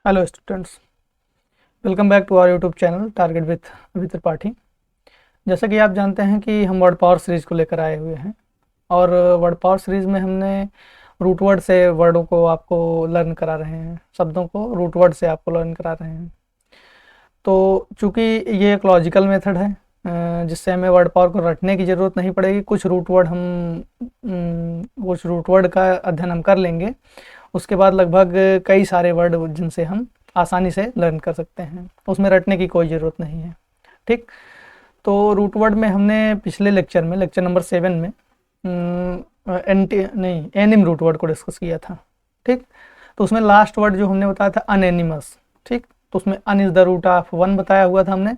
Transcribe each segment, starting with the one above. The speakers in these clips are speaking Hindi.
Hello students, welcome back to our YouTube channel target with Abhi Tripathi. जैसा कि आप जानते हैं कि हम वर्ड पावर सीरीज़ को लेकर आए हुए हैं और वर्ड पावर सीरीज़ में हमने रूट वर्ड से वर्डों को आपको लर्न करा रहे हैं, शब्दों को रूट वर्ड से आपको लर्न करा रहे हैं। तो चूँकि ये एक लॉजिकल मेथड है जिससे हमें वर्ड पावर को रटने की ज़रूरत नहीं पड़ेगी। कुछ रूट वर्ड का अध्ययन हम कर लेंगे, उसके बाद लगभग कई सारे वर्ड जिनसे हम आसानी से लर्न कर सकते हैं, उसमें रटने की कोई ज़रूरत नहीं है। ठीक, तो रूट वर्ड में हमने पिछले लेक्चर में लेक्चर नंबर 7 में एनिम रूट वर्ड को डिस्कस किया था। ठीक, तो उसमें लास्ट वर्ड जो हमने बताया था अनएनिमस। ठीक, तो उसमें un is the root of one बताया हुआ था हमने।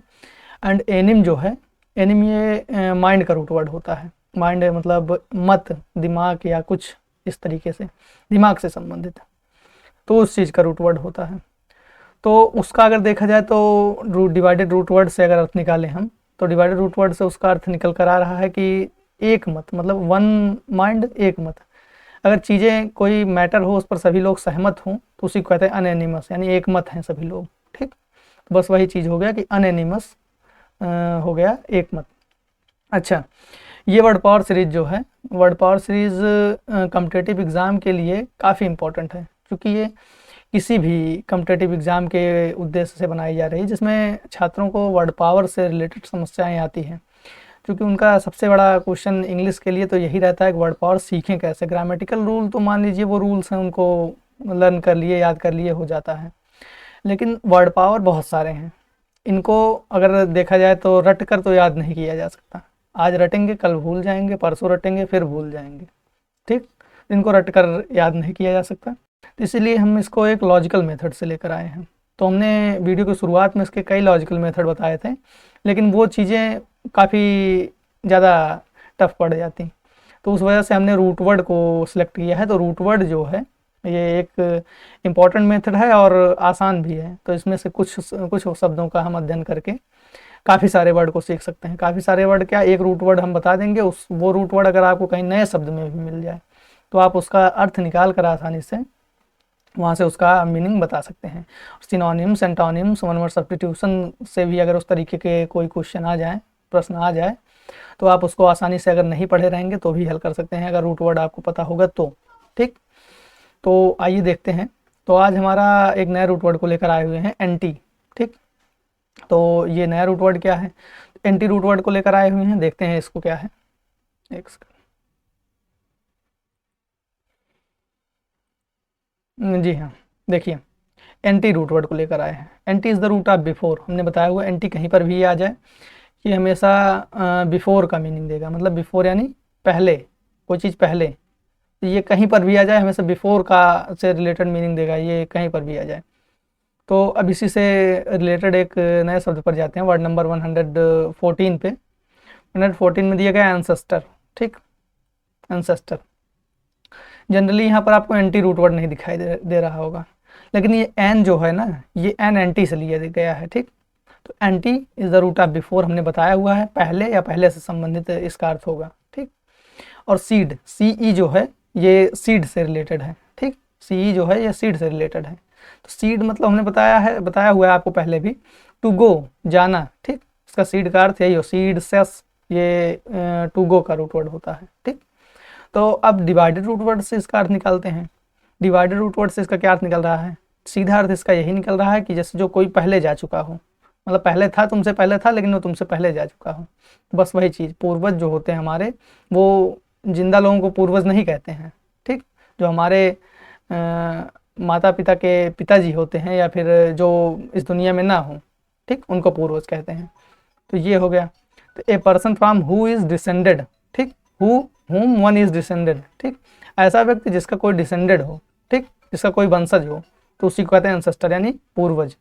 एंड एनिम जो है, एनिम ये माइंड का रूट वर्ड होता है। माइंड मतलब मत, दिमाग या कुछ इस तरीके से, दिमाग से संबंधित, तो उस चीज़ का रूट वर्ड होता है। तो उसका अगर देखा जाए तो डिवाइडेड रूट वर्ड से अगर अर्थ निकालें हम, तो डिवाइडेड रूट वर्ड से उसका अर्थ निकल कर आ रहा है कि एक मत, मतलब वन माइंड एक मत। अगर चीज़ें कोई मैटर हो, उस पर सभी लोग सहमत हों, तो उसी को कहते हैं अनएनिमस, यानी एक मत हैं सभी लोग। ठीक, तो बस वही चीज़ हो गया कि अनएनिमस हो गया एक मत। अच्छा, ये वर्ड पावर सीरीज जो है, word power series competitive exam के लिए काफ़ी इंपॉर्टेंट है, क्योंकि ये किसी भी कॉम्पिटिटिव एग्ज़ाम के उद्देश्य से बनाई जा रही है, जिसमें छात्रों को वर्ड पावर से रिलेटेड समस्याएं आती हैं। क्योंकि उनका सबसे बड़ा क्वेश्चन इंग्लिश के लिए तो यही रहता है कि वर्ड पावर सीखें कैसे। ग्रामेटिकल रूल तो मान लीजिए वो रूल्स हैं, उनको लर्न कर लिए, याद कर लिए, हो जाता है। लेकिन वर्ड पावर बहुत सारे हैं, इनको अगर देखा जाए तो रट कर तो याद नहीं किया जा सकता। आज रटेंगे, कल भूल जाएंगे, परसों रटेंगे, फिर भूल जाएंगे। ठीक, इनको रट कर याद नहीं किया जा सकता। तो इसीलिए हम इसको एक लॉजिकल मेथड से लेकर आए हैं। तो हमने वीडियो की शुरुआत में इसके कई लॉजिकल मेथड बताए थे, लेकिन वो चीज़ें काफ़ी ज़्यादा टफ पड़ जाती, तो उस वजह से हमने रूट वर्ड को सिलेक्ट किया है। तो रूट वर्ड जो है ये एक इम्पॉर्टेंट मेथड है और आसान भी है। तो इसमें से कुछ कुछ शब्दों का हम अध्ययन करके काफ़ी सारे वर्ड को सीख सकते हैं। काफ़ी सारे वर्ड क्या, एक रूट वर्ड हम बता देंगे, उस वो रूट वर्ड अगर आपको कहीं नए शब्द में भी मिल जाए तो आप उसका अर्थ निकाल कर आसानी से वहाँ से उसका मीनिंग बता सकते हैं। Synonyms, antonyms, one word substitution से भी अगर उस तरीके के कोई क्वेश्चन आ जाए, प्रश्न आ जाए, तो आप उसको आसानी से, अगर नहीं पढ़े रहेंगे तो भी हल कर सकते हैं, अगर रूट वर्ड आपको पता होगा तो। ठीक, तो आइए देखते हैं। तो आज हमारा एक नया रूट वर्ड को लेकर आए हुए हैं, एंटी। ठीक, तो ये नया रूट वर्ड क्या है, एंटी रूट वर्ड को लेकर आए हुए हैं, देखते हैं इसको क्या है। एक जी हाँ, देखिए, एंटी रूट वर्ड को लेकर आए हैं। Ante is the root of before, हमने बताया हुआ एंटी कहीं पर भी आ जाए कि हमेशा बिफोर का मीनिंग देगा। मतलब बिफोर यानी पहले, कोई चीज़ पहले, तो ये कहीं पर भी आ जाए हमेशा बिफोर का से रिलेटेड मीनिंग देगा, ये कहीं पर भी आ जाए। तो अब इसी से रिलेटेड एक नए शब्द पर जाते हैं, वर्ड नंबर 114 पे। 114 में दिया गया एंसेस्टर। ठीक, एंसेस्टर। जनरली यहाँ पर आपको एंटी रूट वर्ड नहीं दिखाई दे रहा होगा, लेकिन ये एन जो है ना, ये एन एंटी से लिया गया है। ठीक, तो ante is the root of before हमने बताया हुआ है, पहले या पहले से संबंधित इसका अर्थ होगा। ठीक, और सीड, सीई जो है ये सीड से रिलेटेड है। ठीक, सीई जो है ये सीड से रिलेटेड है। तो सीड मतलब हमने बताया हुआ है आपको पहले भी, टू गो, जाना। ठीक, इसका सीड का अर्थ यही हो, सीड सेस, ये टू गो का रूट वर्ड होता है। ठीक, तो अब डिवाइडेड रूट वर्ड से इसका अर्थ निकालते हैं। डिवाइडेड रूट वर्ड से इसका क्या अर्थ निकल रहा है, सीधा अर्थ इसका यही निकल रहा है कि जैसे जो कोई पहले जा चुका हो, मतलब पहले था, तुमसे पहले था, लेकिन वो तुमसे पहले जा चुका हो। तो बस वही चीज़, पूर्वज जो होते हैं हमारे, वो जिंदा लोगों को पूर्वज नहीं कहते हैं। ठीक, जो हमारे माता पिता के पिताजी होते हैं या फिर जो इस दुनिया में ना हो, ठीक, उनको पूर्वज कहते हैं। तो ये हो गया। तो a person from who is descended. ठीक, who whom one is descended. ठीक, ऐसा व्यक्ति जिसका कोई डिसेंडेड हो, ठीक, जिसका कोई वंशज हो, तो उसी को कहते हैं एंसेस्टर, यानी पूर्वज।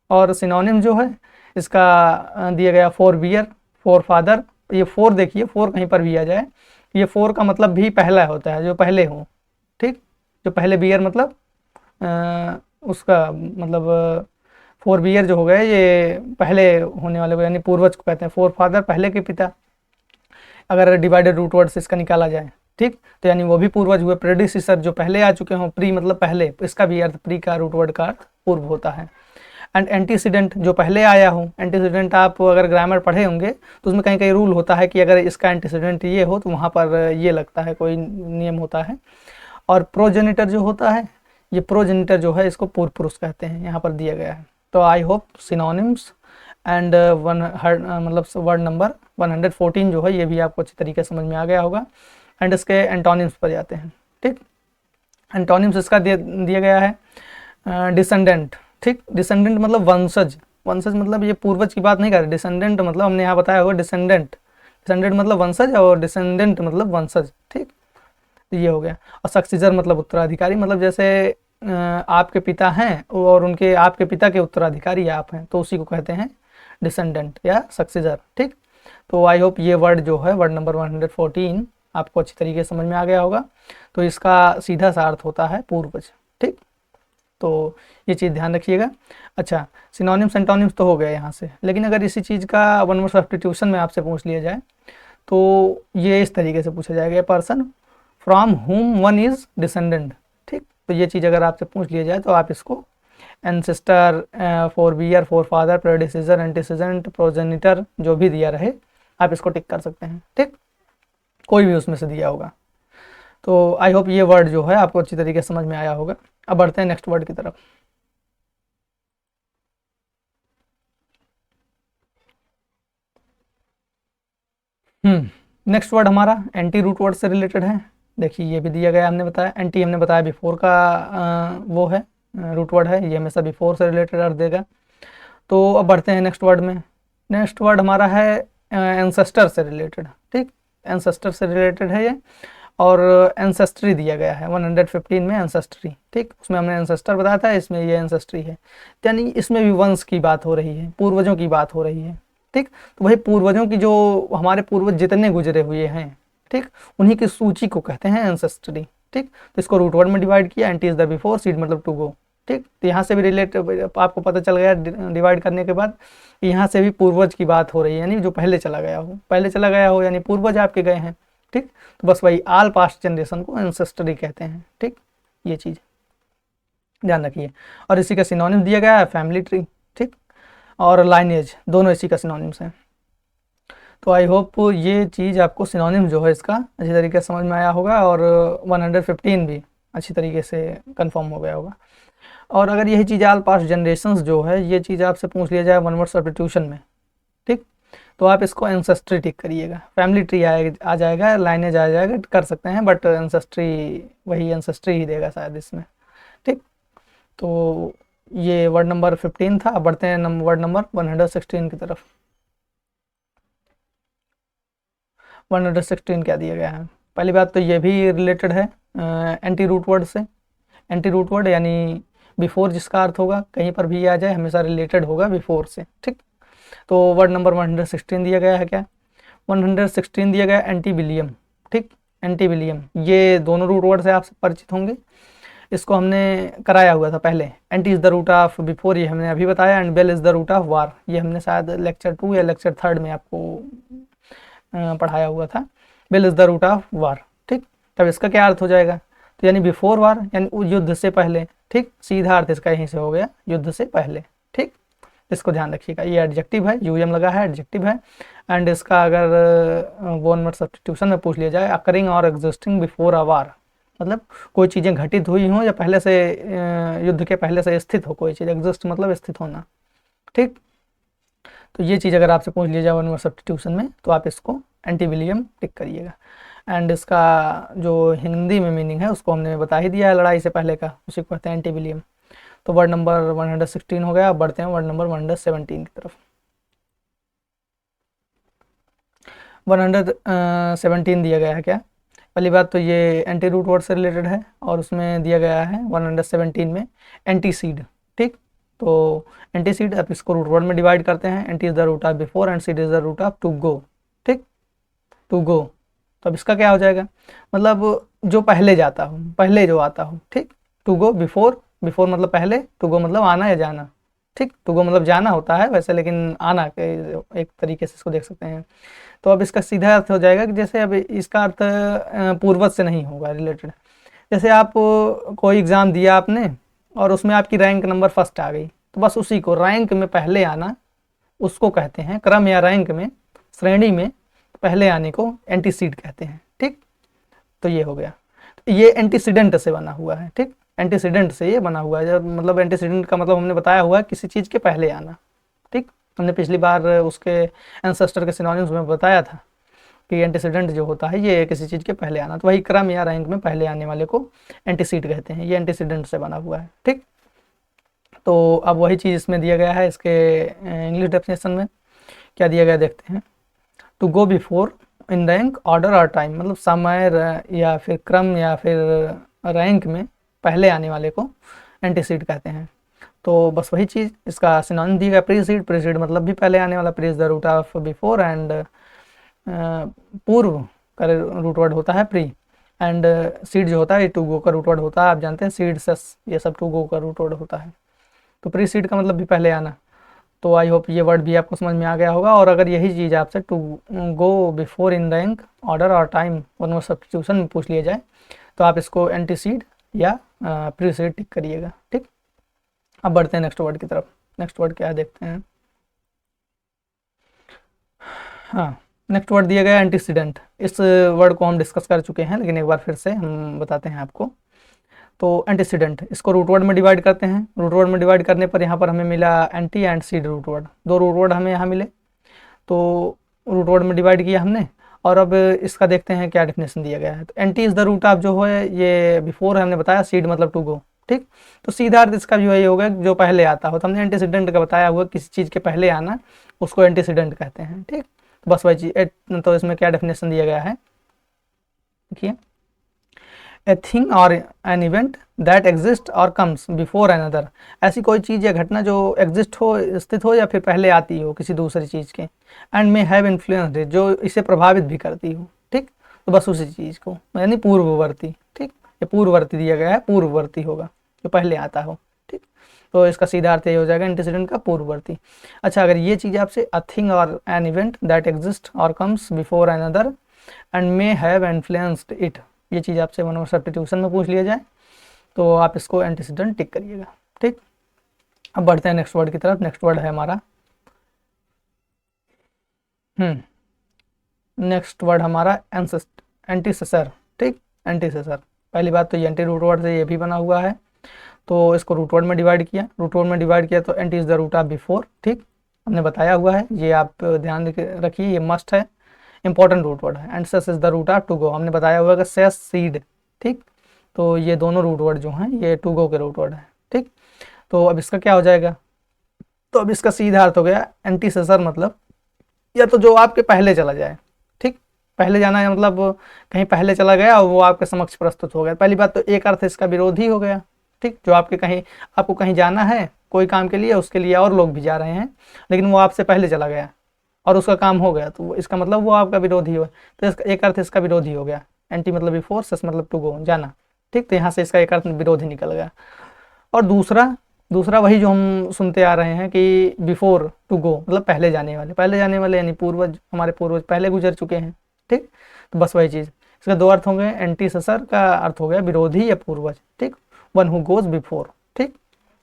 और सिनोनिम जो है इसका दिया गया फोर बियर, फोर फादर। ये फोर देखिए, फोर कहीं पर भी आ जाए, ये फोर का मतलब भी पहला होता है, जो पहले हो। ठीक, जो पहले बियर मतलब उसका मतलब फोर बियर जो हो गए ये पहले होने वाले को, यानी पूर्वज को कहते हैं। फोर फादर पहले के पिता, अगर डिवाइडेड रूट वर्ड से इसका निकाला जाए। ठीक, तो यानी वो भी पूर्वज हुए, प्रेडिसिसर जो पहले आ चुके हों, प्री मतलब पहले, इसका भी अर्थ, प्री का रूट वर्ड का अर्थ पूर्व होता है। एंड एंटीसीडेंट जो पहले आया हो, एंटीसीडेंट आप अगर ग्रामर पढ़े होंगे तो उसमें कहीं कहीं रूल होता है कि अगर इसका एंटीसीडेंट ये हो तो वहाँ पर ये लगता है, कोई नियम होता है। और प्रोजेनिटर जो होता है, ये प्रोजेनिटर जो है इसको पूर्व पुरुष कहते हैं, यहाँ पर दिया गया है। तो आई होप सिनोनिम्स एंड मतलब वर्ड नंबर 114 जो है ये भी आपको अच्छी तरीके से समझ में आ गया होगा। एंड इसके एंटोनिम्स पर जाते हैं। ठीक, एंटोनिम्स इसका दिया गया है डिसेंडेंट। ठीक, डिसेंडेंट मतलब वंशज, वंशज मतलब ये पूर्वज की बात नहीं कर रहे। डिसेंडेंट मतलब हमने यहाँ बताया होगा डिसेंडेंट, डिसेंडेंट मतलब वंशज और डिसेंडेंट मतलब वंशज। ठीक, तो ये हो गया। और सक्सीजर मतलब उत्तराधिकारी, मतलब जैसे आपके पिता हैं और उनके आपके पिता के उत्तराधिकारी आप हैं तो उसी को कहते हैं डिसेंडेंट या सक्सीजर। ठीक, तो आई होप ये वर्ड जो है वर्ड नंबर 114 आपको अच्छी तरीके से समझ में आ गया होगा। तो इसका सीधा सा अर्थ होता है पूर्वज। ठीक, तो ये चीज़ ध्यान रखिएगा। अच्छा, सिनोनिम्स एंटोनिम्स तो हो गया यहाँ से, लेकिन अगर इसी चीज़ का वन वर्ड सब्स्टिट्यूशन में आपसे पूछ लिया जाए तो ये इस तरीके से पूछा जाएगा, पर्सन फ्रॉम हुम वन इज डिसेंडेंट। ठीक, तो ये चीज़ अगर आपसे पूछ लिया जाए तो आप इसको ancestor, forbear, forefather, predecessor, antecedent, progenitor जो भी दिया रहे आप इसको टिक कर सकते हैं। ठीक, कोई भी उसमें से दिया होगा। तो आई होप ये वर्ड जो है आपको अच्छी तरीके से समझ में आया होगा। अब बढ़ते हैं नेक्स्ट वर्ड की तरफ। नेक्स्ट वर्ड हमारा एंटी रूट वर्ड से रिलेटेड है। देखिए ये भी दिया गया, हमने बताया एंटी, हमने बताया बिफोर का वो है रूट वर्ड है, ये हमेशा बिफोर से रिलेटेड अर्थ देगा। तो अब बढ़ते हैं नेक्स्ट वर्ड में। नेक्स्ट वर्ड हमारा है एंसेस्टर से रिलेटेड। ठीक, एंसेस्टर से रिलेटेड है ये, और एंसेस्ट्री दिया गया है 115 में एंसेस्ट्री। ठीक, उसमें हमने एंसेस्टर बताया था, इसमें ये एंसेस्ट्री है, यानी इसमें भी वंश की बात हो रही है, पूर्वजों की बात हो रही है। ठीक, तो वही पूर्वजों की जो हमारे पूर्वज जितने गुजरे हुए हैं, ठीक, उन्हीं की सूची को कहते हैं एंसेस्ट्री। ठीक, तो इसको रूट वर्ड में डिवाइड किया, anti is the before, seed मतलब टू गो। ठीक, तो यहाँ से भी रिलेट आपको पता चल गया डिवाइड करने के बाद, यहाँ से भी पूर्वज की बात हो रही है, यानी जो पहले चला गया हो, पहले चला गया हो यानी पूर्वज आपके गए हैं। ठीक, तो बस वही आल पास्ट जनरेशन को एंसेस्ट्री कहते हैं। ठीक, ये चीज़ ध्यान रखिए। और इसी का सिनोनिम दिया गया है फैमिली ट्री। ठीक, और लाइनेज, दोनों इसी का सिनोनिम्स हैं। तो आई होप ये चीज़ आपको सिनोनिम जो है इसका अच्छी तरीके से समझ में आया होगा, और 115 भी अच्छी तरीके से कंफर्म हो गया होगा। और अगर यही चीज़ आल पास्ट जनरेशंस जो है ये चीज़ आपसे पूछ लिया जाए वन वर्ड सब्स्टिट्यूशन में, ठीक, तो आप इसको एंसेस्ट्री टिक करिएगा। फैमिली ट्री आ जाएगा, लाइनेज आ जाएगा, कर सकते हैं, बट एंसेस्ट्री वही एंसेस्ट्री ही देगा शायद इसमें। ठीक, तो ये वर्ड नंबर 15 था। अब बढ़ते हैं वर्ड नंबर 116 की तरफ। 116 क्या दिया गया है? पहली बात तो ये भी रिलेटेड है एंटी रूट वर्ड से। एंटी रूट वर्ड यानी बिफोर जिसका अर्थ होगा, कहीं पर भी आ जाए हमेशा रिलेटेड होगा बिफोर से। ठीक, तो वर्ड नंबर 116 दिया गया है क्या? 116 दिया गया एंटीबिलियम। ठीक, एंटीबिलियम, ये दोनों रूट वर्ड से आप परिचित होंगे, इसको हमने कराया हुआ था पहले। Ante is the root of before, ये हमने अभी बताया, and bell is the root of war, ये हमने शायद लेक्चर 2 या लेक्चर 3 में आपको पढ़ाया हुआ था। Bell is the root of war. ठीक, तब इसका क्या अर्थ हो जाएगा? तो यानी बिफोर वार यानी युद्ध से पहले। ठीक, सीधा अर्थ इसका यहीं से हो गया, युद्ध से पहले। ठीक, इसको ध्यान रखिएगा, ये एडजेक्टिव है, यूएम लगा है, एडजेक्टिव है। एंड इसका अगर वन वर्ड सब्स्टिट्यूशन में पूछ लिया जाए, अकरिंग और एग्जिस्टिंग बिफोर अ वार, मतलब कोई चीज़ें घटित हुई हों या पहले से युद्ध के पहले से स्थित हो कोई चीज़, एग्जिस्ट मतलब स्थित होना। ठीक, तो ये चीज़ अगर आपसे पूछ लिया जाए वन वर्ड सब्स्टिट्यूशन में तो आप इसको एंटीबिलियम टिक करिएगा। एंड इसका जो हिंदी में मीनिंग है उसको हमने बता ही दिया है, लड़ाई से पहले का, उसी को कहते हैं एंटीबिलियम। तो वर्ड नंबर 116 हो गया। अब बढ़ते हैं वर्ड नंबर 117 की तरफ। 117 दिया गया है क्या? पहली बात तो ये एंटी रूट वर्ड से रिलेटेड है, और उसमें दिया गया है 117 में एंटीसीड। ठीक, तो एंटीसीड आप इसको रूट वर्ड में डिवाइड करते हैं, ante is the root of before and cede is the root of to go. ठीक, टू गो, तो अब इसका क्या हो जाएगा? मतलब जो पहले जाता हो, पहले जो आता हो। ठीक, टू गो बिफोर, बिफोर मतलब पहले, टू गो मतलब आना या जाना। ठीक, टू गो मतलब जाना होता है वैसे, लेकिन आना के एक तरीके से इसको देख सकते हैं। तो अब इसका सीधा अर्थ हो जाएगा कि जैसे अब इसका अर्थ पूर्वज से नहीं होगा रिलेटेड। जैसे आप कोई एग्ज़ाम दिया आपने और उसमें आपकी रैंक नंबर फर्स्ट आ गई, तो बस उसी को रैंक में पहले आना उसको कहते हैं, क्रम या रैंक में श्रेणी में पहले आने को एंटीसीड कहते हैं। ठीक, तो ये हो गया, ये एंटीसीडेंट से बना हुआ है। ठीक, एंटीसीडेंट से ये बना हुआ है, जब मतलब एंटीसीडेंट का मतलब हमने बताया हुआ है किसी चीज़ के पहले आना। ठीक, हमने पिछली बार उसके एंसेस्टर के सिनोनिम्स में बताया था कि एंटीसीडेंट जो होता है ये किसी चीज़ के पहले आना, तो वही क्रम या रैंक में पहले आने वाले को एंटीसीड कहते हैं। ये एंटीसीडेंट से बना हुआ है। ठीक, तो अब वही चीज़ इसमें दिया गया है, इसके इंग्लिश डेफिनेशन में क्या दिया गया देखते हैं। To go before in rank order और टाइम, मतलब समय या फिर क्रम या फिर रैंक में पहले आने वाले को एंटीसीड कहते हैं। तो बस वही चीज़, इसका सिनोनिम दिया गया प्रीसीड। प्रीसीड मतलब भी पहले आने वाला, pre is the root of before, and पूर्व का रूट वर्ड होता है प्री, एंड सीड जो होता है टू गो का रूट वर्ड होता है, आप जानते हैं सीड सस ये सब टू गो का रूट वर्ड होता है। तो प्री सीड का मतलब भी पहले आना। तो आई होप ये वर्ड भी आपको समझ में आ गया होगा। और अगर यही चीज़ आपसे to go before in rank order और टाइम वन वर्ड सब्स्टिट्यूशन में पूछ लिया जाए तो आप इसको एंटीसीड या प्रीसीड टिक करिएगा। ठीक, अब बढ़ते हैं नेक्स्ट वर्ड की तरफ। नेक्स्ट वर्ड क्या है देखते हैं। हाँ, नेक्स्ट वर्ड दिया गया एंटीसीडेंट। इस वर्ड को हम डिस्कस कर चुके हैं, लेकिन एक बार फिर से हम बताते हैं आपको। तो एंटीसीडेंट, इसको रूट वर्ड में डिवाइड करते हैं। रूट वर्ड में डिवाइड करने पर यहाँ पर हमें मिला ante and cede root word, दो रूट वर्ड हमें यहाँ मिले। तो रूट वर्ड में डिवाइड किया हमने, और अब इसका देखते हैं क्या डेफिनेशन दिया गया है। तो ante is the root of जो है ये बिफोर हमने बताया, सीड मतलब टू गो। ठीक, तो सीधा अर्थ इसका जो है ये होगा जो पहले आता हो। तो हमने एंटीसीडेंट का बताया हुआ किसी चीज़ के पहले आना उसको एंटीसीडेंट कहते हैं। ठीक, तो बस वही चीज़। तो इसमें क्या डेफिनेशन दिया गया है देखिए, ए थिंग और एन इवेंट दैट एग्जिस्ट और कम्स बिफोर अनदर, ऐसी कोई चीज़ या घटना जो एग्जिस्ट हो, स्थित हो या फिर पहले आती हो किसी दूसरी चीज़ के, and may have influenced it, जो इसे प्रभावित भी करती हो। ठीक, तो बस उसी चीज़ को यानी पूर्ववर्ती। ठीक, ये पूर्ववर्ती दिया गया है, पूर्ववर्ती होगा जो पहले आता हो। ठीक, तो इसका सीधा अर्थ ये हो जाएगा एंटीसीडेंट का पूर्ववर्ती। अच्छा, अगर ये चीज़ आपसे अ थिंग और एन इवेंट दैट एग्जिस्ट और comes before another and may have influenced it, ये चीज़ आपसे वन वर्ड सब्स्टिट्यूशन में पूछ लिया जाए तो आप इसको एंटीसीडेंट टिक करिएगा। ठीक, अब बढ़ते हैं नेक्स्ट वर्ड की तरफ। नेक्स्ट वर्ड है हमारा नेक्स्ट वर्ड हमारा एंटीसेसर। ठीक, एंटीसेसर, पहली बात तो ये एंटी रूट वर्ड से ये भी बना हुआ है, तो इसको रूट वर्ड में डिवाइड किया। रूट वर्ड में डिवाइड किया तो ante is the root of before. ठीक, हमने बताया हुआ है, ये आप ध्यान रखिए, ये मस्ट है, इंपॉर्टेंट रूट वर्ड है। And cess is the root of to go, हमने बताया हुआ है कि सेस सीड। ठीक, तो ये दोनों रूट वर्ड जो हैं ये टू गो के रूट वर्ड है। ठीक, तो अब इसका क्या हो जाएगा, तो अब इसका सीधा अर्थ हो गया एंटीसेसर मतलब या तो जो आपके पहले चला जाए। ठीक, पहले जाना है मतलब कहीं पहले चला गया और वो आपके समक्ष प्रस्तुत हो गया। पहली बात तो एक अर्थ इसका विरोधी हो गया। ठीक, जो आपको कहीं जाना है कोई काम के लिए, उसके लिए और लोग भी जा रहे हैं, लेकिन वो आपसे पहले चला गया और उसका काम हो गया, तो इसका मतलब वो आपका विरोधी हो। तो इसका एक अर्थ इसका विरोधी हो गया। एंटी मतलब बिफोर, सेस मतलब टू गो, जाना। ठीक, तो यहाँ से इसका एक अर्थ विरोधी निकल गया। और दूसरा वही जो हम सुनते आ रहे हैं कि बिफोर टू गो मतलब पहले जाने वाले यानी पूर्वज, हमारे पूर्वज पहले गुजर चुके हैं। ठीक, तो बस वही चीज़, इसके दो अर्थ होंगे। एंटीसेसर का अर्थ हो गया विरोधी या पूर्वज। ठीक, वन हु गोज बिफोर। ठीक,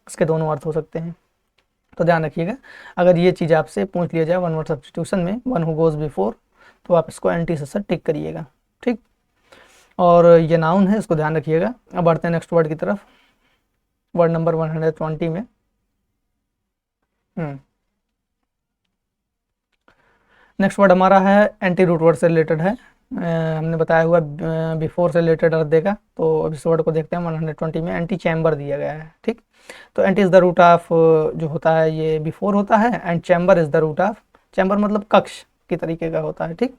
इसके दोनों अर्थ हो सकते हैं, तो ध्यान रखिएगा। अगर ये चीज़ आपसे पूछ लिया जाए वन वर्ड सब्स्टिट्यूशन में, वन हु गोज बिफोर, तो आप इसको एंटीसेसर टिक करिएगा। ठीक, और ये नाउन है, इसको ध्यान रखिएगा। अब बढ़ते हैं नेक्स्ट वर्ड की तरफ, वर्ड नंबर 120 में। नेक्स्ट वर्ड हमारा है एंटी रूट वर्ड से रिलेटेड है। हमने बताया हुआ बिफोर से रिलेटेड अर्थ देगा, तो अब इस वर्ड को देखते हैं। 120 में एंटी चैम्बर दिया गया है। ठीक, तो ante is the root of जो होता है ये बिफोर होता है, and chamber is the root of, chamber मतलब कक्ष की तरीके का होता है। ठीक,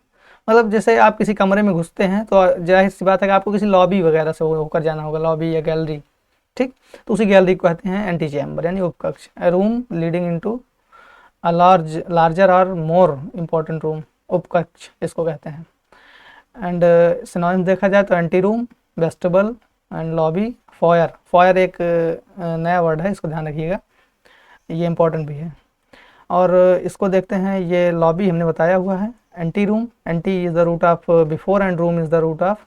मतलब जैसे आप किसी कमरे में घुसते हैं तो जाहिर सी बात है कि आपको किसी लॉबी वगैरह से होकर जाना होगा, लॉबी या गैलरी। ठीक, तो उसी गैलरी को कहते हैं एंटी चैम्बर यानी उपकक्ष। A room leading into a larger और मोर इम्पोर्टेंट रूम, उपकक्ष इसको कहते हैं। एंड सिनोनिम देखा जाए तो anti room, vestibule and lobby, foyer. Foyer एक नया वर्ड है, इसको ध्यान रखिएगा, ये इंपॉर्टेंट भी है। और इसको देखते हैं, ये लॉबी हमने बताया हुआ है। Ante room, ante is the root of before and room is the root of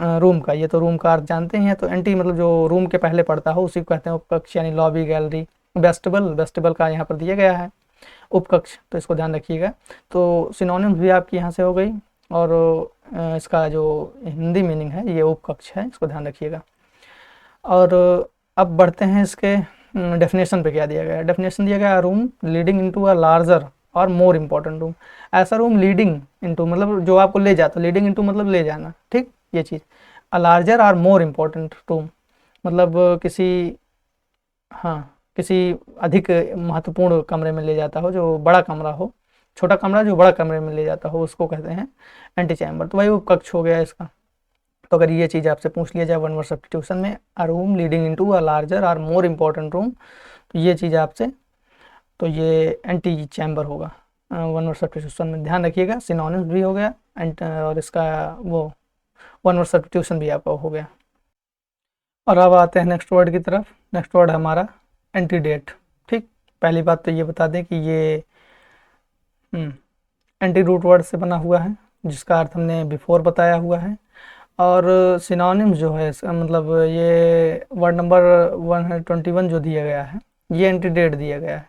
room का, ये तो रूम का अर्थ जानते ही हैं। तो एंटी मतलब जो रूम के पहले पड़ता हो उसी को कहते हैं उपकक्ष, यानी लॉबी, गैलरी, वेस्टिबल, वेस्टिबल का यहाँ पर दिया गया है उपकक्ष, तो इसको ध्यान रखिएगा। तो सिनोनिम्स भी आपकी यहाँ से हो गई, और इसका जो हिंदी मीनिंग है ये उपकक्ष है, इसको ध्यान रखिएगा। और अब बढ़ते हैं इसके डेफिनेशन पे। क्या दिया गया है? डेफिनेशन दिया गया room leading into a larger और मोर इम्पोर्टेंट रूम। ऐसा रूम लीडिंग इनटू मतलब जो आपको ले जाता, लीडिंग इनटू मतलब ले जाना, ठीक, ये चीज़। अ लार्जर और मोर इम्पोर्टेंट रूम मतलब किसी, हाँ, किसी अधिक महत्वपूर्ण कमरे में ले जाता हो, जो बड़ा कमरा हो, छोटा कमरा जो बड़ा कमरे में ले जाता हो उसको कहते हैं एंटी चैम्बर। तो वही उपकक्ष हो गया इसका। तो अगर ये चीज़ आपसे पूछ लिया जाए वन वर्ड सब्स्टिट्यूशन में, अ room leading into a larger और मोर इम्पोर्टेंट रूम, तो ये चीज़ आपसे, तो ये एंटी चैम्बर होगा वन वर्ड सब्स्टिट्यूशन में। ध्यान रखिएगा, सिनोनिम्स भी हो गया एंड और इसका वो वन वर्ड सब्स्टिट्यूशन भी आपका हो गया। और अब आते हैं नेक्स्ट वर्ड की तरफ। नेक्स्ट वर्ड हमारा एंटीडेट। ठीक, पहली बात तो ये बता दें कि ये एंटी रूट वर्ड से बना हुआ है, जिसका अर्थ हमने बिफोर बताया हुआ है। और सिनोनिम्स जो है इसका मतलब ये वर्ड नंबर 121 जो दिया गया है ये एंटीडेट दिया गया है।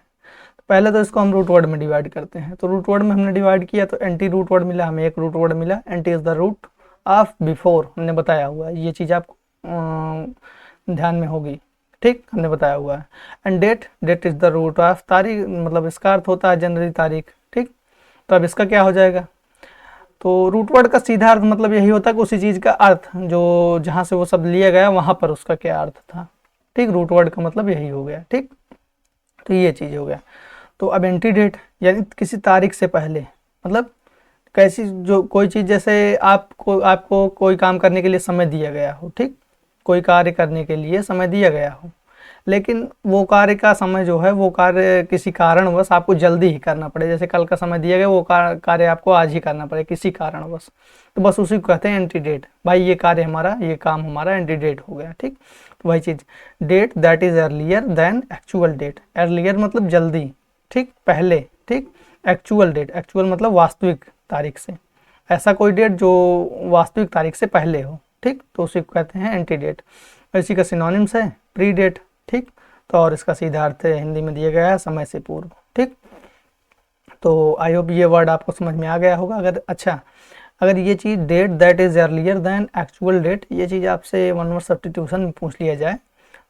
पहले तो इसको हम रूट वर्ड में डिवाइड करते हैं। तो रूट वर्ड में हमने डिवाइड किया तो एंटी रूट वर्ड मिला हमें, एक रूट वर्ड मिला, ante is the root of before, हमने बताया हुआ है। ये चीज़ आपको ध्यान में होगी, ठीक, हमने बताया हुआ है। And date, date is the root of तारीख, मतलब इसका अर्थ होता है जनवरी, तारीख, ठीक। तो अब इसका क्या हो जाएगा? तो रूट वर्ड का सीधा अर्थ मतलब यही होता है कि उसी चीज़ का अर्थ जो जहाँ से वो शब्द लिया गया वहाँ पर उसका क्या अर्थ था, ठीक। रूट वर्ड का मतलब यही हो गया, ठीक। तो ये चीज़ हो गया। तो अब एंटीडेट यानी किसी तारीख से पहले, मतलब कैसी, जो कोई चीज़ जैसे आपको कोई काम करने के लिए समय दिया गया हो, ठीक, कोई कार्य करने के लिए समय दिया गया हो, लेकिन वो कार्य का समय जो है वो कार्य किसी कारणवश आपको जल्दी ही करना पड़े। जैसे कल का समय दिया गया, वो कार्य आपको आज ही करना पड़े किसी कारणवश, तो बस उसी को कहते हैं एंटीडेट। भाई ये कार्य हमारा, ये काम हमारा एंटीडेट हो गया, ठीक। तो वही चीज़, date that is earlier than actual date. Earlier मतलब जल्दी, ठीक, पहले, ठीक। एक्चुअल डेट, एक्चुअल मतलब वास्तविक तारीख से, ऐसा कोई डेट जो वास्तविक तारीख से पहले हो, ठीक, तो उसी को कहते हैं एंटीडेट। इसी का सिनोनिम्स है प्री डेट, ठीक। तो और इसका सीधा अर्थ हिंदी में दिया गया है समय से पूर्व, ठीक। तो आई होप ये वर्ड आपको समझ में आ गया होगा। अगर अच्छा, अगर ये चीज़ date that is earlier than actual date, ये चीज़ आपसे वन वर्ड सब्स्टिट्यूशन में पूछ लिया जाए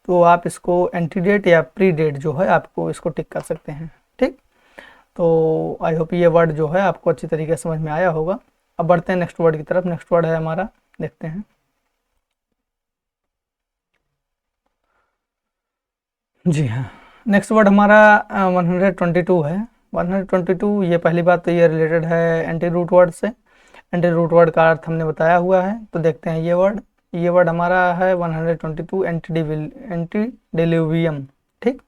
तो आप इसको एंटीडेट या प्री डेट जो है आपको इसको टिक कर सकते हैं, ठीक। तो आई होप ये वर्ड जो है आपको अच्छी तरीके से समझ में आया होगा। अब बढ़ते हैं नेक्स्ट वर्ड की तरफ। नेक्स्ट वर्ड है हमारा, देखते हैं। जी हाँ, नेक्स्ट वर्ड हमारा 122 है। 122, ये पहली बात तो ये रिलेटेड है एंटी रूट वर्ड से। एंटी रूट वर्ड का अर्थ हमने बताया हुआ है, तो देखते हैं ये वर्ड हमारा है 122 एंटी डिल्यूवियम, ठीक।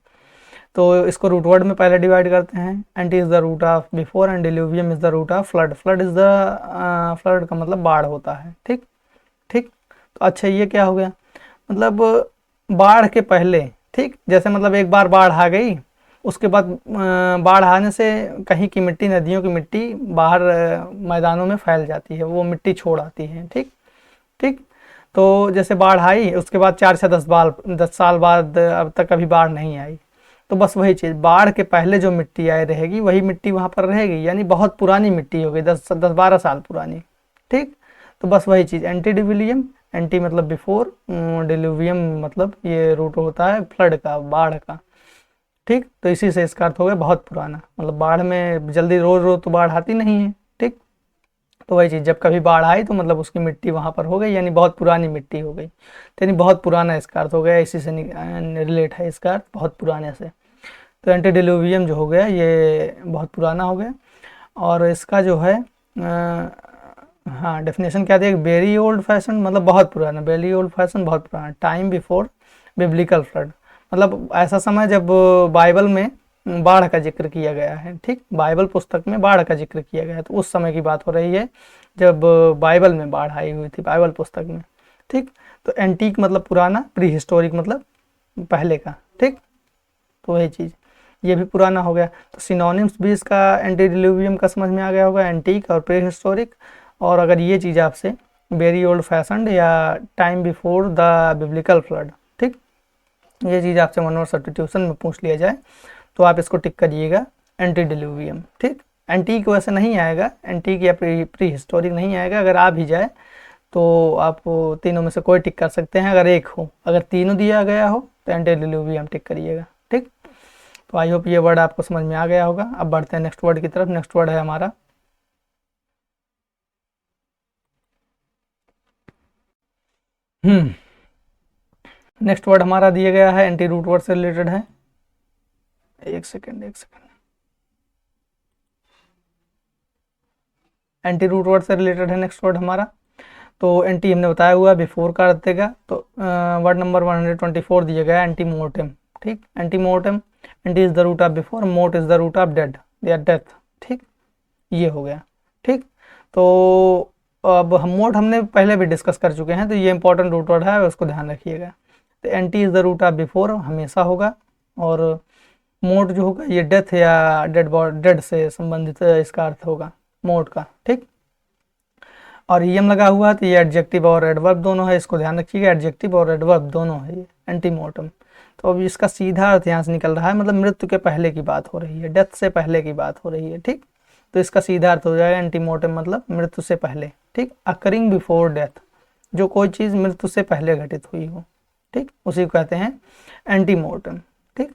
तो इसको रूट वर्ड में पहले डिवाइड करते हैं। Ante is the root of before and diluvium is the root of flood. Flood is the flood का मतलब बाढ़ होता है, ठीक, ठीक। तो अच्छा ये क्या हो गया, मतलब बाढ़ के पहले, ठीक। जैसे मतलब एक बार बाढ़ आ गई, उसके बाद बाढ़ आने से कहीं की मिट्टी, नदियों की मिट्टी बाहर मैदानों में फैल जाती है, वो मिट्टी छोड़ आती है, ठीक, ठीक। तो जैसे बाढ़ आई, उसके बाद 4 से 10 साल बाद अब तक कभी बाढ़ नहीं आई। तो बस वही चीज़, बाढ़ के पहले जो मिट्टी आई रहेगी वही मिट्टी वहाँ पर रहेगी, यानी बहुत पुरानी मिट्टी हो गई, 10-12 साल पुरानी, ठीक। तो बस वही चीज़, एंटी डिविलियम, एंटी मतलब बिफोर, डिल्यूवियम मतलब ये रूट होता है फ्लड का, बाढ़ का, ठीक। तो इसी से इसका अर्थ हो गया बहुत पुराना, मतलब बाढ़ में जल्दी रोज रोज तो बाढ़ आती नहीं है, ठीक। तो वही चीज़, जब कभी बाढ़ आई तो मतलब उसकी मिट्टी वहाँ पर हो गई, यानी बहुत पुरानी मिट्टी हो गई, तो यानी बहुत पुराना इसका अर्थ हो गया। इसी से रिलेट है इसका अर्थ, बहुत पुराने से। तो एंटीडिलुवियम जो हो गया ये बहुत पुराना हो गया। और इसका जो है हाँ, डेफिनेशन क्या दिया, वेरी ओल्ड फैशन मतलब बहुत पुराना, वेरी ओल्ड फैशन बहुत पुराना, टाइम बिफोर बिब्लिकल फ्लड मतलब ऐसा समय जब बाइबल में बाढ़ का जिक्र किया गया है, ठीक। बाइबल पुस्तक में बाढ़ का जिक्र किया गया है, तो उस समय की बात हो रही है जब बाइबल में बाढ़ आई हुई थी, बाइबल पुस्तक में, ठीक। तो एंटीक मतलब पुराना, प्री हिस्टोरिक मतलब पहले का, ठीक। तो वही चीज़, ये भी पुराना हो गया। तो सिनोनिम्स भी इसका एंटीडिलुवियम का समझ में आ गया होगा, एंटीक और प्री हिस्टोरिक। और अगर ये चीज़ आपसे वेरी ओल्ड फैशनड या time before the biblical flood. ठीक, ये चीज़ आपसे 1 वर्ड सब्स्टिट्यूशन में पूछ लिया जाए तो आप इसको टिक करिएगा एंटीडिल्यूवियम। ठीक, एंटीक वैसे नहीं आएगा, एंटीक या प्री हिस्टोरिक नहीं आएगा। अगर आ भी जाए तो आप तीनों में से कोई टिक कर सकते हैं अगर एक हो। अगर तीनों दिया गया हो तो एंटीडिल्यूवियम टिक करिएगा। ठीक, तो आई होप ये वर्ड आपको समझ में आ गया होगा। अब बढ़ते हैं नेक्स्ट वर्ड की तरफ। नेक्स्ट वर्ड है हमारा नेक्स्ट वर्ड हमारा दिया गया है, एंटी रूट वर्ड से रिलेटेड है। एक सेकेंड एंटी रूट वर्ड से रिलेटेड है नेक्स्ट वर्ड हमारा। तो एंटी हमने बताया हुआ बिफोर का देगा, तो वर्ड नंबर 124 दिया गया है एंटी मोर्टेम। ठीक, ante mortem, ante is the root of before, mort is the root of dead या डेथ। ठीक, ये हो गया। ठीक, तो अब हम मोट हमने पहले भी डिस्कस कर चुके हैं, तो ये इंपॉर्टेंट रूट वर्ड है, उसको ध्यान रखिएगा। तो ante is the root of before हमेशा होगा, और मोट जो होगा ये डेथ या डेड से संबंधित इसका अर्थ होगा मोट का। ठीक, और ईएम लगा हुआ है तो ये एडजेक्टिव और एडवर्ब दोनों है, इसको ध्यान रखिएगा, एडजेक्टिव और एडवर्ब दोनों है ये एंटीमोर्टम। तो अब इसका सीधा अर्थ यहाँ से निकल रहा है, मतलब मृत्यु के पहले की बात हो रही है, डेथ से पहले की बात हो रही है। ठीक, तो इसका सीधा अर्थ हो जाएगा एंटीमोर्टम मतलब मृत्यु से पहले। ठीक, अकरिंग बिफोर डेथ, जो कोई चीज़ मृत्यु से पहले घटित हुई हो। ठीक, उसी को कहते हैं एंटीमोर्टम। ठीक,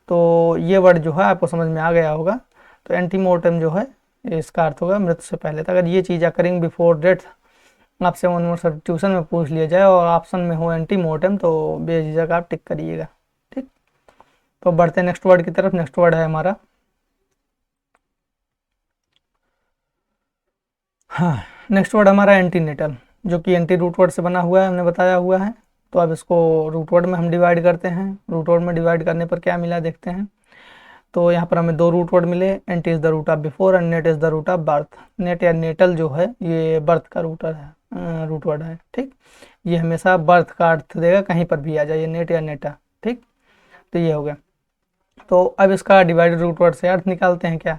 तो ये वर्ड जो है आपको समझ में आ गया होगा। तो एंटीमोर्टम जो है इसका अर्थ होगा मृत्यु से पहले। तो अगर ये चीज़ अकरिंग बिफोर डेथ आपसे 1 वर्ड सब्स्टिट्यूशन में पूछ लिया जाए और ऑप्शन में हो एंटीमोर्टम तो बेझिझक आप टिक करिएगा। ठीक, तो बढ़ते हैं नेक्स्ट वर्ड की तरफ। नेक्स्ट वर्ड है हमारा नेक्स्ट वर्ड हमारा एंटीनेटल, जो कि एंटी रूट वर्ड से बना हुआ है, हमने बताया हुआ है। तो अब इसको रूट वर्ड में हम डिवाइड करते हैं। रूट वर्ड में डिवाइड करने पर क्या मिला देखते हैं। तो यहाँ पर हमें 2 रूट वर्ड मिले, ante is the root of before and nate is the root of birth. Nate या नेटल जो है ये बर्थ का रूट वर्ड है। ठीक, ये हमेशा बर्थ का अर्थ देगा, कहीं पर भी आ जाए नेट या नेटा। ठीक, तो ये हो गया। तो अब इसका डिवाइडेड रूट वर्ड से अर्थ निकालते हैं क्या।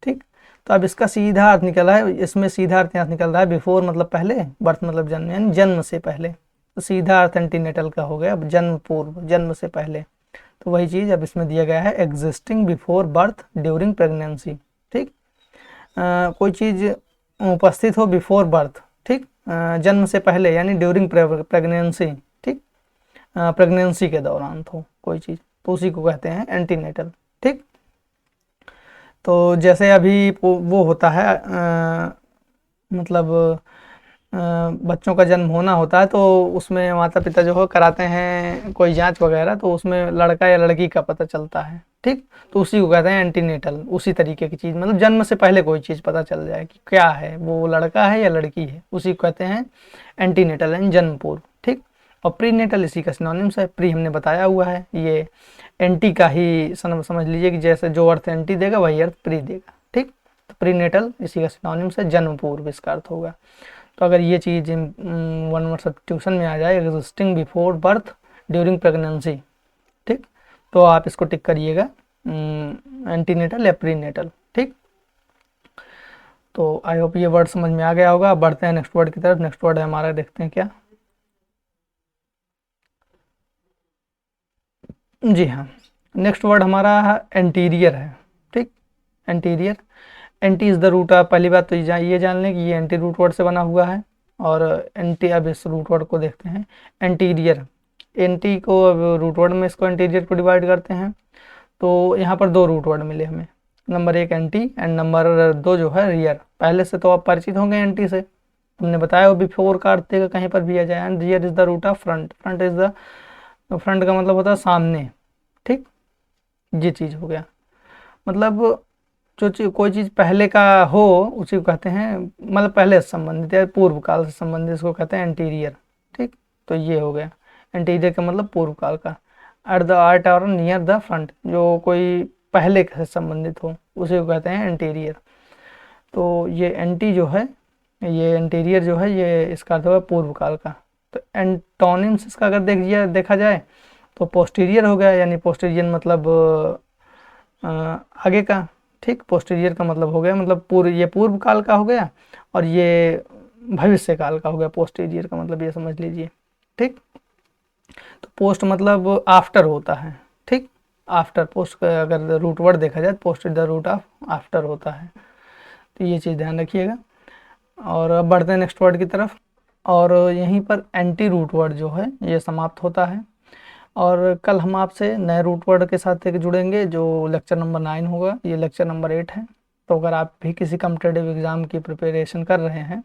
ठीक, तो अब इसका सीधा अर्थ निकला है, इसमें सीधा अर्थ यहाँ निकल रहा है बिफोर मतलब पहले, बर्थ मतलब जन्म यानी जन्म से पहले। तो सीधा अर्थ एंटीनेटल का हो गया, अब जन्म पूर्व, जन्म से पहले। तो वही चीज़ अब इसमें दिया गया है existing before birth during pregnancy. ठीक, कोई चीज़ उपस्थित हो बिफोर बर्थ। ठीक, जन्म से पहले यानी ड्यूरिंग प्रेगनेंसी। ठीक, प्रेगनेंसी के दौरान तो कोई चीज़, तो उसी को कहते हैं एंटीनेटल। ठीक, तो जैसे अभी वो होता है मतलब बच्चों का जन्म होना होता है, तो उसमें माता पिता जो हो कराते हैं कोई जांच वगैरह, तो उसमें लड़का या लड़की का पता चलता है। ठीक, तो उसी को कहते हैं एंटीनेटल। उसी तरीके की चीज़, मतलब जन्म से पहले कोई चीज़ पता चल जाए कि क्या है, वो लड़का है या लड़की है, उसी को कहते हैं एंटीनेटल यानी जन्म पूर्व। ठीक, और प्रीनेटल इसी का सिनोनिम्स है। प्री हमने बताया हुआ है, ये एंटी का ही समझ लीजिए कि जैसे जो अर्थ एंटी देगा वही अर्थ प्री देगा। ठीक, तो प्रीनेटल इसी का सिनोनिम्स है, जन्म पूर्व इसका अर्थ होगा। तो अगर ये चीज़ 1 वर्ड सब्स्टिट्यूशन में आ जाए existing before birth during pregnancy, ठीक, तो आप इसको टिक करिएगा एंटीनेटल या प्रीनेटल। ठीक, तो आई होप ये वर्ड समझ में आ गया होगा। अब बढ़ते हैं नेक्स्ट वर्ड की तरफ। नेक्स्ट वर्ड है हमारा, देखते हैं क्या। जी हाँ, नेक्स्ट वर्ड हमारा एंटीरियर है। ठीक, anterior, ante is the root of, पहली बात तो ये जान लें कि ये एंटी रूट वर्ड से बना हुआ है। और एंटी, अब इस रूट वर्ड को देखते हैं एंटीरियर। एंटी को अब रूट वर्ड में इसको एंटीरियर को डिवाइड करते हैं, तो यहाँ पर 2 रूट वर्ड मिले हमें। नंबर 1 एंटी एंड नंबर 2 जो है रियर। पहले से तो आप परिचित होंगे एंटी से, हमने बताया वो बिफोर का अर्थ देगा कहीं पर भी आ जाए। And rear is the root of front. Front is the, front का मतलब होता है सामने। ठीक, ये चीज़ हो गया, मतलब जो कोई चीज़ पहले का हो उसी को कहते हैं, मतलब पहले से संबंधित या पूर्व काल से संबंधित, इसको कहते हैं एंटीरियर। ठीक, तो ये हो गया एंटीरियर का मतलब पूर्व काल का। एट द आर्ट और नियर द फ्रंट, जो कोई पहले से संबंधित हो उसी को कहते हैं एंटीरियर। तो ये एंटी जो है, ये एंटीरियर जो है, ये इसका अर्थ होगा पूर्व काल का। तो एंटोनिम्स इसका अगर देखा जाए तो पोस्टीरियर हो गया, यानी पोस्टीरियर मतलब आगे का। ठीक, पोस्टीरियर का मतलब हो गया मतलब ये पूर्व काल का हो गया, और ये भविष्य काल का हो गया, पोस्टीरियर का मतलब ये समझ लीजिए। ठीक, तो पोस्ट मतलब आफ्टर होता है। ठीक, आफ्टर, पोस्ट का अगर रूट वर्ड देखा जाए post is the root of after होता है, तो ये चीज़ ध्यान रखिएगा। और अब बढ़ते हैं नेक्स्ट वर्ड की तरफ। और यहीं पर एंटी रूट वर्ड जो है ये समाप्त होता है। और कल हम आपसे नए रूट वर्ड के साथ एक जुड़ेंगे जो लेक्चर नंबर 9 होगा, ये लेक्चर नंबर 8 है। तो अगर आप भी किसी कॉम्पिटिटिव एग्ज़ाम की प्रिपरेशन कर रहे हैं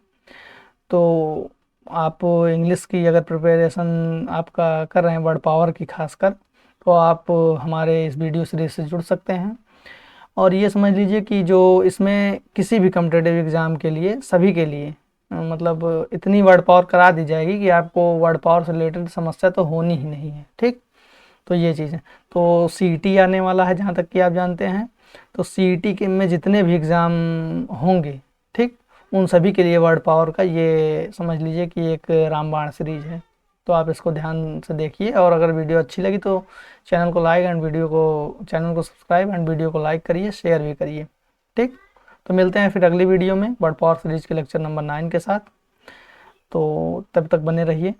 तो आप इंग्लिश की अगर प्रिपरेशन आपका कर रहे हैं वर्ड पावर की खासकर, तो आप हमारे इस वीडियो सीरीज से जुड़ सकते हैं। और ये समझ लीजिए कि जो इसमें किसी भी कॉम्पिटिटिव एग्ज़ाम के लिए सभी के लिए मतलब इतनी वर्ड पावर करा दी जाएगी कि आपको वर्ड पावर से रिलेटेड समस्या तो होनी ही नहीं है। ठीक, तो ये चीज़ है। तो सीईटी आने वाला है जहाँ तक कि आप जानते हैं, तो सीईटी के में जितने भी एग्ज़ाम होंगे, ठीक, उन सभी के लिए वर्ड पावर का ये समझ लीजिए कि एक रामबाण सीरीज है। तो आप इसको ध्यान से देखिए, और अगर वीडियो अच्छी लगी तो चैनल को लाइक एंड चैनल को सब्सक्राइब एंड वीडियो को लाइक करिए, शेयर भी करिए। ठीक, तो मिलते हैं फिर अगली वीडियो में वर्ड पावर सीरीज के लेक्चर नंबर 9 के साथ। तो तब तक बने रहिए।